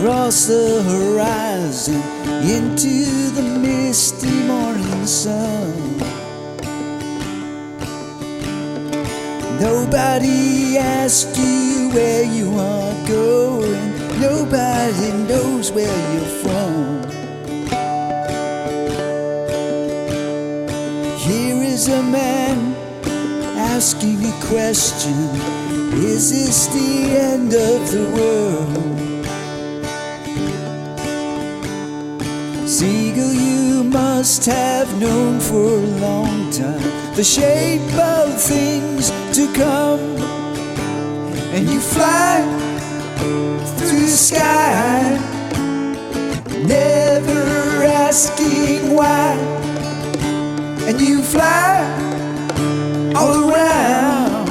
across the horizon into the misty morning sun. Nobody asked you where you are going. Nobody knows where you're from. Here is a man asking a question. Is this the end of the world? Seagull, you must have known for a long time the shape of things to come, and you fly through the sky, never asking why, and you fly all around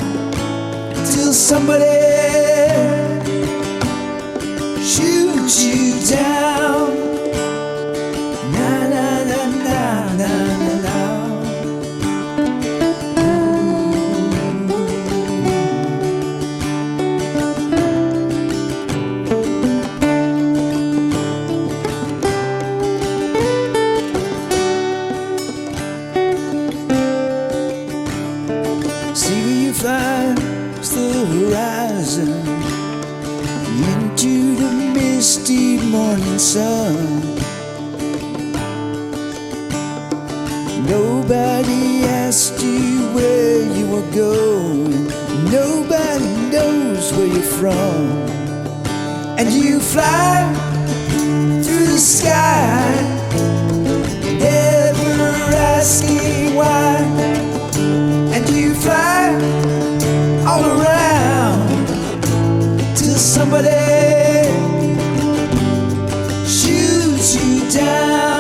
till somebody shoots you down. Na na na na na na na. See where you fly to the horizon into the misty morning sun. Nobody asked you where you were going. Nobody knows where you're from. And you fly through the sky, never asking why. And you fly all around till somebody shoots you down.